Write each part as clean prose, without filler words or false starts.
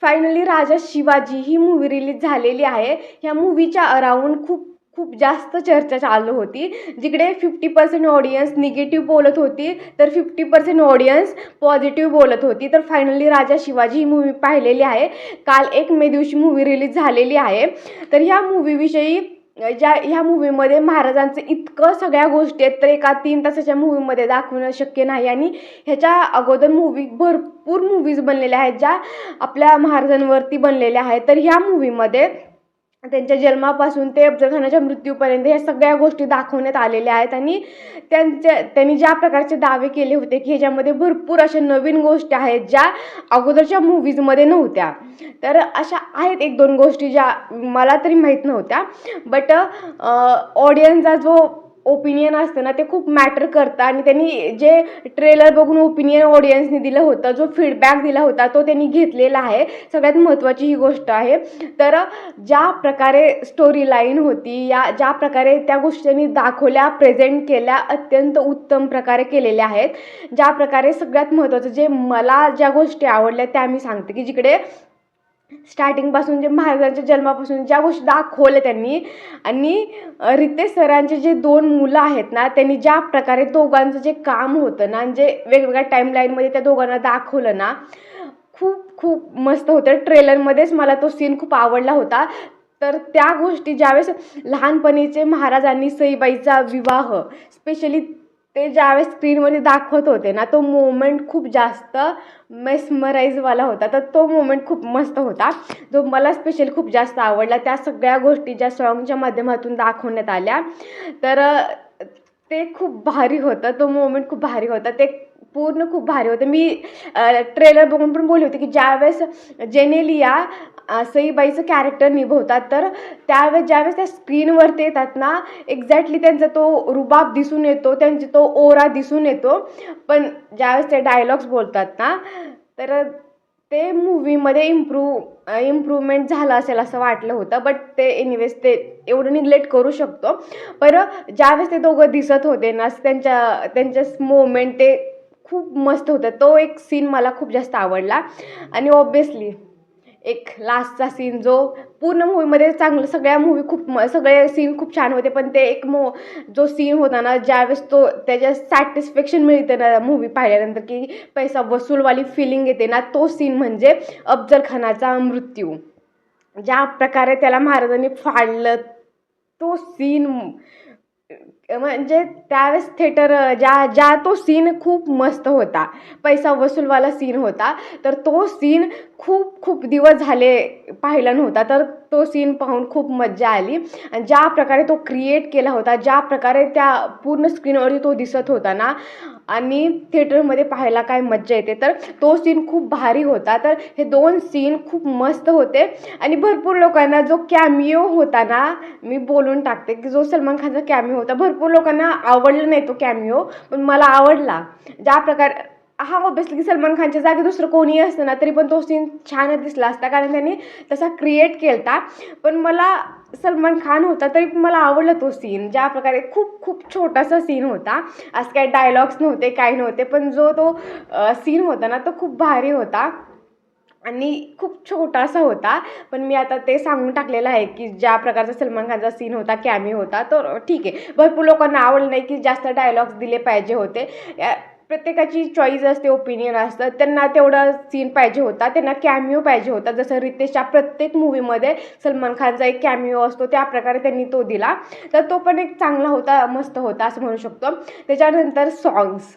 Finally राजा शिवाजी ही movie release झालेली आहे. ह्या मूव्हीच्या अराउंड खूप खूप जास्त चर्चा चालू होती. जिकडे 50% ऑडियन्स निगेटिव्ह बोलत होती, तर 50% ऑडियन्स पॉझिटिव्ह बोलत होती. तर फायनली राजा शिवाजी ही मूव्ही पाहिलेली आहे. काल 1 मे दिवशी मूव्ही रिलीज झालेली आहे. तर ह्या मूव्हीविषयी ह्या मूव्हीमध्ये महाराजांचं इतकं सगळ्या गोष्टी आहेत, तर एका 3 तासाच्या मूव्हीमध्ये दाखवणं शक्य नाही. आणि ह्याच्या अगोदर भरपूर मूव्हीज बनलेल्या आहेत, ज्या आपल्या महाराजांवरती बनलेल्या आहेत. तर ह्या मूव्हीमध्ये त्यांच्या जन्मापासून ते अफजलखानाच्या मृत्यूपर्यंत ह्या सगळ्या गोष्टी दाखवण्यात आलेल्या आहेत. आणि त्यांनी ज्या प्रकारचे दावे केले होते की ह्याच्यामध्ये भरपूर अशा नवीन गोष्टी आहेत ज्या अगोदरच्या मूव्हीजमध्ये नव्हत्या. तर अशा आहेत 1-2 गोष्टी ज्या मला तरी माहीत नव्हत्या. बट ऑडियन्सचा जो ओपिनियन असतं ना, ते खूप मॅटर करतं. आणि त्यांनी जे ट्रेलर बघून ओपिनियन ऑडियन्सनी दिलं होतं, जो फीडबॅक दिला होता, तो त्यांनी घेतलेला आहे. सगळ्यात महत्त्वाची ही गोष्ट आहे. तर ज्या प्रकारे स्टोरी लाईन होती, ज्या प्रकारे त्या गोष्टी त्यांनी दाखवल्या, प्रेझेंट केल्या, अत्यंत उत्तम प्रकारे केलेल्या आहेत. ज्या प्रकारे सगळ्यात महत्त्वाचं जे मला ज्या गोष्टी आवडल्या त्या मी सांगते, की जिकडे स्टार्टिंगपासून जे महाराजांच्या जन्मापासून ज्या गोष्टी दाखवल्या त्यांनी, आणि रितेश सरांचे जे 2 मुलं आहेत ना, त्यांनी ज्या प्रकारे दोघांचं जे काम होतं ना, जे वेगवेगळ्या टाईमलाईनमध्ये त्या दोघांना दाखवलं ना, खूप खूप मस्त होतं. ट्रेलरमध्येच मला तो सीन खूप आवडला होता. तर त्या गोष्टी ज्यावेळेस लहानपणीचे महाराजांनी सईबाईचा विवाह स्पेशली ते ज्यावेळेस स्क्रीनवरती दाखवत होते ना, तो मोमेंट खूप जास्त मेस्मराईजवाला होता. तर तो मोमेंट खूप मस्त होता, जो मला स्पेशली खूप जास्त आवडला. त्या सगळ्या गोष्टी ज्या सॉन्गच्या माध्यमातून दाखवण्यात आल्या, तर ते खूप भारी होतं. तो मोमेंट खूप भारी होता. ते पूर्ण खूप भारी होतं. मी ट्रेलर बघून पण बोलली होती की ज्यावेळेस जेनेलिया सईबाईचं कॅरेक्टर निभवतात, तर त्यावेळेस ज्यावेळेस त्या स्क्रीनवरती येतात ना, एक्झॅक्टली त्यांचा तो रुबाब दिसून येतो, त्यांचा तो ओरा दिसून येतो. पण ज्यावेळेस ते डायलॉग्स बोलतात ना, तर ते मूव्हीमध्ये इम्प्रूव्हमेंट झालं असेल असं वाटलं होतं. बट ते एनिवेज ते एवढं निग्लेक्ट करू शकतो. पण ज्यावेळेस ते दोघं दिसत होते ना, त्यांच्या मोमेंट ते खूप मस्त होतं. तो एक सीन मला खूप जास्त आवडला. आणि ऑब्व्हियसली एक लास्टचा सीन जो पूर्ण मूव्हीमध्ये चांगलं, सगळे सीन खूप छान होते. पण ते जो सीन होता ना, ज्यावेळेस त्याच्या सॅटिस्फॅक्शन मिळतं ना मूव्ही पाहिल्यानंतर, की पैसा वसूलवाली फिलिंग येते ना, तो सीन म्हणजे अफजल खानाचा मृत्यू. ज्या प्रकारे त्याला महाराजांनी फाडलं, तो सीन म्हणजे त्यावेळेस ज्या तो सीन खूप मस्त होता. पैसा वसूलवाला सीन होता. तर तो सीन खूप खूप दिवस झाले पाहिला नव्हता. तर तो सीन पाहून खूप मज्जा आली. आणि ज्या प्रकारे तो क्रिएट केला होता, ज्या प्रकारे त्या पूर्ण स्क्रीनवरती तो दिसत होता ना, आणि थिएटरमध्ये पाहायला काय मज्जा येते. तर तो सीन खूप भारी होता. तर हे 2 सीन खूप मस्त होते. आणि भरपूर लोकांना जो कॅमिओ होता ना, मी बोलून टाकते की जो सलमान खानचा कॅमिओ होता, भरपूर लोकांना आवडला नाही तो कॅमिओ, पण मला आवडला. ज्या प्रकारे ऑब्व्हियसली की सलमान खानच्या जागी दुसरं कोणीही असतं ना, तरी पण तो सीन छानच दिसला असता, कारण त्यांनी तसा क्रिएट केलता. पण मला सलमान खान होता तरी पण मला आवडला तो सीन. ज्या प्रकारे खूप खूप छोटासा सीन होता, असं काही डायलॉग्स नव्हते, काही नव्हते, पण जो तो सीन होता ना, तो खूप भारी होता. आणि खूप छोटासा होता. पण मी आता ते सांगून टाकलेलं आहे की ज्या प्रकारचा सलमान खानचा सीन होता, कॅमिओ होता, तर ठीक आहे. भरपूर लोकांना आवडलं नाही की जास्त डायलॉग्स दिले पाहिजे होते. प्रत्येकाची चॉईस असते, ओपिनियन असतं. त्यांना तेवढा सीन पाहिजे होता, त्यांना कॅमिओ पाहिजे होता. जसं रितेशच्या प्रत्येक मूव्हीमध्ये सलमान खानचा एक कॅमिओ असतो, त्या प्रकारे त्यांनी तो दिला. तर तो पण एक चांगला होता, मस्त होता असं म्हणू शकतो. त्याच्यानंतर सॉन्ग्स,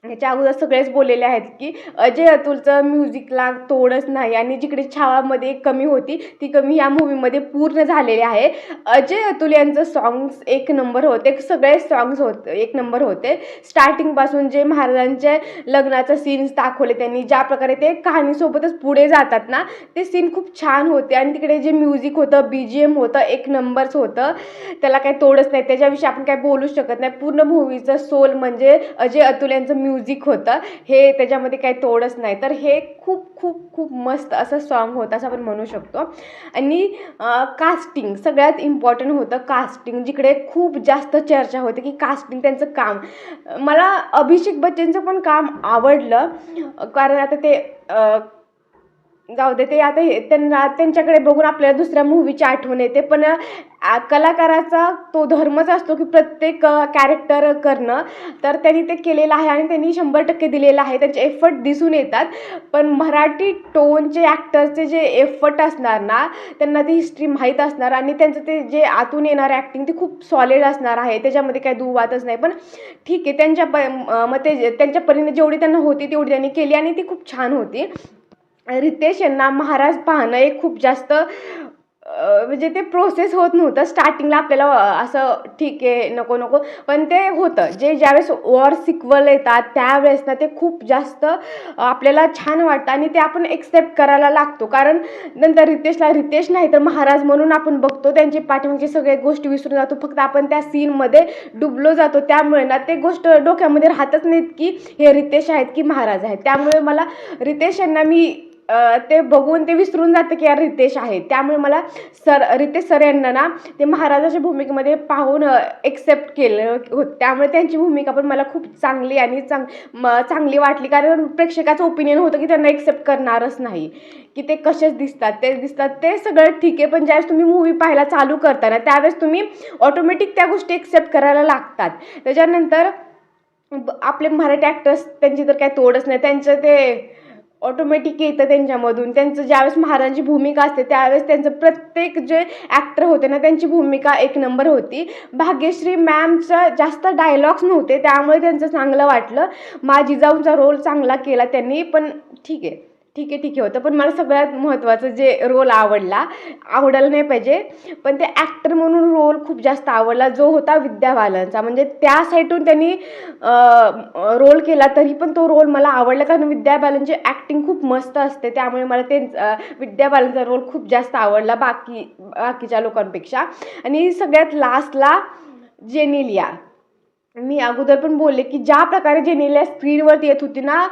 ह्याच्या अगोदर सगळेच बोललेले आहेत की अजय अतुलचं म्युझिकला तोडच नाही. आणि जिकडे छावामध्ये एक कमी होती, ती कमी या मूव्हीमध्ये पूर्ण झालेली आहे. अजय अतुल यांचं सॉंग्स 1 नंबर होते. सगळे सॉंग्स 1 नंबर होते. स्टार्टिंगपासून जे महाराजांच्या लग्नाचं सीन्स दाखवले त्यांनी, ज्या प्रकारे ते कहाणीसोबतच पुढे जातात ना, ते सीन खूप छान होते. आणि तिकडे जे म्युझिक होतं, BGM होतं, 1 नंबरच होतं. त्याला काही तोडच नाही. त्याच्याविषयी आपण काही बोलू शकत नाही. पूर्ण मूव्हीचं सोल म्हणजे अजय अतुल यांचं म्युझिक होतं. हे त्याच्यामध्ये काही तोडच नाही. तर हे खूप खूप खूप मस्त असं सॉन्ग होतं असं आपण म्हणू शकतो. आणि कास्टिंग सगळ्यात इम्पॉर्टंट होतं. कास्टिंग जिकडे खूप जास्त चर्चा होते की कास्टिंग, त्यांचं काम. मला अभिषेक बच्चनचं पण काम आवडलं, कारण आता ते जाऊ दे ते आता हे त्यांना त्यांच्याकडे बघून आपल्याला दुसऱ्या मूव्हीची आठवण येते. पण कलाकाराचा तो धर्मच असतो की प्रत्येक कॅरेक्टर करणं. तर त्यांनी ते केलेलं आहे आणि त्यांनी 100% दिलेलं आहे. त्यांचे एफर्ट दिसून येतात. पण मराठी टोनचे ॲक्टर्सचे जे एफर्ट असणार ना, त्यांना ती हिस्ट्री माहीत असणार आणि त्यांचं ते जे आतून येणारं ॲक्टिंग ते खूप सॉलिड असणार आहे. त्याच्यामध्ये काही दुवादच नाही. पण ठीक आहे, मग त्यांच्या परीने जेवढी त्यांना होती तेवढी त्यांनी केली आणि ती खूप छान होती. रितेश यांना महाराज पाहणं एक खूप जास्त म्हणजे ते प्रोसेस होत नव्हतं. स्टार्टिंगला आपल्याला असं ठीक आहे नको नको, पण ते होतं. ज्यावेळेस वॉर सिक्वल येतात त्यावेळेस ना ते खूप जास्त आपल्याला छान वाटतं आणि ते आपण एक्सेप्ट करायला लागतो. कारण नंतर रितेश नाही तर महाराज म्हणून आपण बघतो. त्यांचे पाठीमागचे सगळे गोष्टी विसरून जातो. फक्त आपण त्या सीनमध्ये डुबलो जातो. त्यामुळे ना ते गोष्ट डोक्यामध्ये राहतच नाहीत की हे रितेश आहेत की महाराज आहेत. त्यामुळे मला रितेश यांना मी ते बघून ते विसरून जातं की यार रितेश आहे. त्यामुळे मला रितेश सर यांना ना ते महाराजाच्या भूमिकेमध्ये पाहून एक्सेप्ट केलं होतं. त्यामुळे त्यांची भूमिका पण मला खूप चांगली आणि चांगली वाटली. कारण प्रेक्षकाचं ओपिनियन होतं की त्यांना एक्सेप्ट करणारच नाही, की ते कसेच दिसतात ते सगळं ठीक आहे. पण ज्यावेळेस तुम्ही मूव्ही पाहायला चालू करताना त्यावेळेस तुम्ही ऑटोमॅटिक त्या गोष्टी एक्सेप्ट करायला लागतात. त्याच्यानंतर आपले मराठी ॲक्टर्स त्यांची तर काही तोडच नाही. त्यांचं ते ऑटोमॅटिक येतं त्यांच्यामधून. त्यांचं ज्यावेळेस महाराजांची भूमिका असते त्यावेळेस त्यांचं प्रत्येक जे ॲक्टर होते ना त्यांची भूमिका एक नंबर होती. भाग्यश्री मॅमचं जास्त डायलॉग्स नव्हते त्यामुळे त्यांचं चांगलं वाटलं. जिजाऊंचा रोल चांगला केला त्यांनी. पण ठीक आहे होतं. पण मला सगळ्यात महत्त्वाचं जे रोल आवडायला नाही पाहिजे, पण ते ॲक्टर म्हणून रोल खूप जास्त आवडला जो होता विद्या बालनचा. म्हणजे त्या साईडून त्यांनी रोल केला तरी पण तो रोल मला आवडला. कारण विद्या बालनची ॲक्टिंग खूप मस्त असते. त्यामुळे मला ते विद्या बालनचा रोल खूप जास्त आवडला बाकीच्या लोकांपेक्षा. आणि सगळ्यात लास्टला जेनेलिया. मी अगोदर पण बोलले की ज्या प्रकारे जेनेलिया स्क्रीनवरती येत होती ना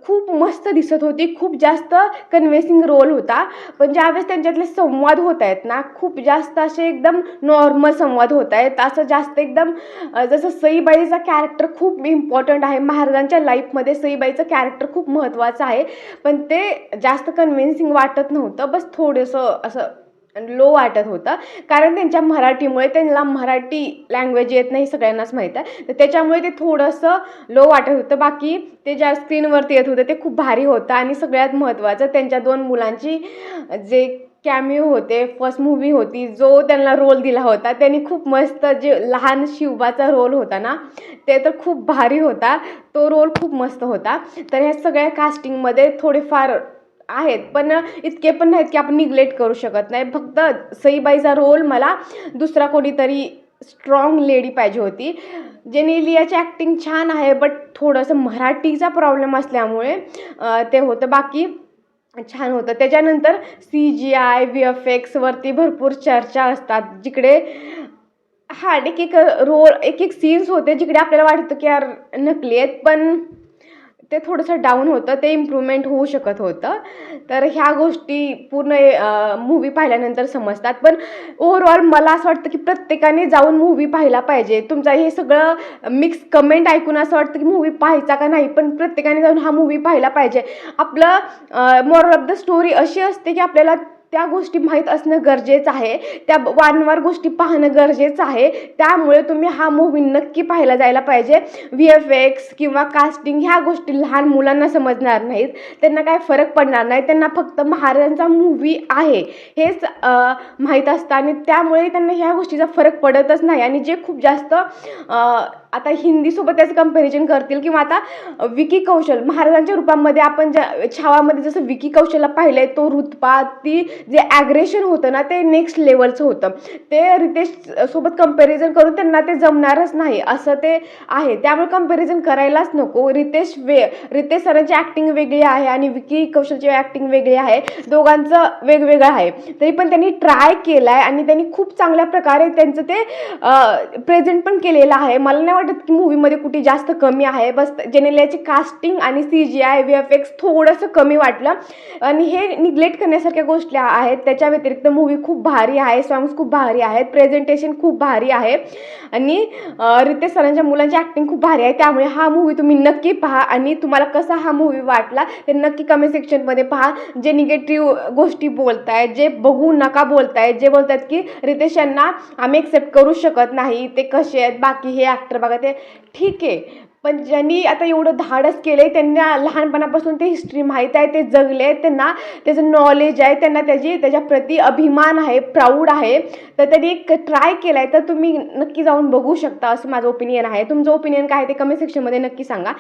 खूप मस्त दिसत होती. खूप जास्त कन्व्हिन्सिंग रोल होता. पण ज्यावेळेस त्यांच्यातले संवाद होत आहेत ना खूप जास्त असे एकदम नॉर्मल संवाद होत आहेत. असं जास्त एकदम जसं सईबाईचा कॅरेक्टर खूप इम्पॉर्टंट आहे महाराजांच्या लाईफमध्ये. सईबाईचं कॅरेक्टर खूप महत्त्वाचं आहे. पण ते जास्त कन्व्हिन्सिंग वाटत नव्हतं. बस थोडंसं असं लो वाटत होतं. कारण त्यांच्या मराठीमुळे त्यांना मराठी लँग्वेज येत नाही सगळ्यांनाच माहीत आहे. तर त्याच्यामुळे ते थोडंसं लो वाटत होतं. बाकी ते ज्या स्क्रीनवरती येत होतं ते खूप भारी होतं. आणि सगळ्यात महत्त्वाचं त्यांच्या 2 मुलांची जे कॅमिओ होते, फर्स्ट मूव्ही होती, जो त्यांना रोल दिला होता त्यांनी खूप मस्त. जे लहान शिवबाचा रोल होता ना ते तर खूप भारी होता. तो रोल खूप मस्त होता. तर ह्या सगळ्या कास्टिंगमध्ये थोडेफार आहेत पण इतके पण नाहीत की आपण निग्लेक्ट करू शकत नाही. फक्त सईबाईचा रोल मला दुसरा कोणीतरी स्ट्रॉंग लेडी पाहिजे होती. जेनेलियाची ॲक्टिंग छान आहे बट थोडंसं मराठीचा प्रॉब्लेम असल्यामुळे ते होतं. बाकी छान होतं. त्याच्यानंतर CGI VFX वरती भरपूर चर्चा असतात. जिकडे एक सीन्स होते जिकडे आपल्याला वाटतं की यार नकली आहेत. पण ते थोडंसं डाऊन होतं. ते इम्प्रूव्हमेंट होऊ शकत होतं. तर ह्या गोष्टी पूर्ण मूव्ही पाहिल्यानंतर समजतात. पण ओव्हरऑल मला असं वाटतं की प्रत्येकाने जाऊन मूव्ही पाहायला पाहिजे. तुमचं हे सगळं मिक्स कमेंट ऐकून असं वाटतं की मूव्ही पाहायचा का नाही, पण प्रत्येकाने जाऊन हा मूव्ही पाहायला पाहिजे. आपलं मॉरल ऑफ द स्टोरी अशी असते की आपल्याला त्या गोष्टी माहीत असणं गरजेचं आहे. त्या वारंवार गोष्टी पाहणं गरजेचं आहे. त्यामुळे तुम्ही हा मूव्ही नक्की पाहायला जायला पाहिजे. VFX किंवा कास्टिंग ह्या गोष्टी लहान मुलांना समजणार नाहीत. त्यांना काय फरक पडणार नाही. त्यांना फक्त महाराजांचा मूव्ही आहे हेच माहीत असतं आणि त्यामुळे त्यांना ह्या गोष्टीचा फरक पडतच नाही. आणि जे खूप जास्त आता हिंदीसोबत त्याचं कंपॅरिझन करतील किंवा आता विकी कौशल महाराजांच्या रूपामध्ये आपण छावामध्ये जसं विकी कौशलला पाहिलं आहे तो रुतबा ती जे ॲग्रेशन होतं ना ते नेक्स्ट लेवलचं होतं. ते रितेश सोबत कंपॅरिझन करून त्यांना ते जमणारच नाही असं ते आहे. त्यामुळे कंपॅरिझन करायलाच नको. रितेश सरांची ॲक्टिंग वेगळी आहे आणि विकी कौशलची ॲक्टिंग वेगळी आहे. दोघांचं वेगवेगळं आहे. तरी पण त्यांनी ट्राय केला आहे आणि त्यांनी खूप चांगल्या प्रकारे त्यांचं ते प्रेझेंट पण केलेलं आहे. मला नाही वाटत की मूव्हीमध्ये कुठे जास्त कमी आहे. बस जेनेलियाची कास्टिंग आणि CGI VFX थोडंसं कमी वाटलं आणि हे निग्लेक्ट करण्यासारख्या गोष्टी आहेत. त्याच्या व्यतिरिक्त मूव्ही खूप भारी आहे, सॉंग्स खूप भारी आहेत, प्रेझेंटेशन खूप भारी आहे आणि रितेश सरांच्या मुलांची ॲक्टिंग खूप भारी आहे. त्यामुळे हा मूव्ही तुम्ही नक्की पहा आणि तुम्हाला कसा हा मूव्ही वाटला ते नक्की कमेंट सेक्शनमध्ये पहा. जे निगेटिव्ह गोष्टी बोलतायत, जे बघू नका बोलतायत, जे बोलतात की रितेश यांना आम्ही एक्सेप्ट करू शकत नाही, ते कसे आहेत, बाकी हे ॲक्टर बघा ते ठीक आहे, पण ज्यांनी आता एवढं धाडस केलं आहे त्यांना लहानपणापासून ते हिस्ट्री माहीत आहे, ते जगले आहेत, त्यांना त्याचं नॉलेज आहे, त्यांना त्याच्याप्रती अभिमान आहे, प्राऊड आहे, तर त्यांनी एक ट्राय केला आहे. तर तुम्ही नक्की जाऊन बघू शकता असं माझं ओपिनियन आहे. तुमचं ओपिनियन काय आहे ते कमेंट सेक्शनमध्ये नक्की सांगा.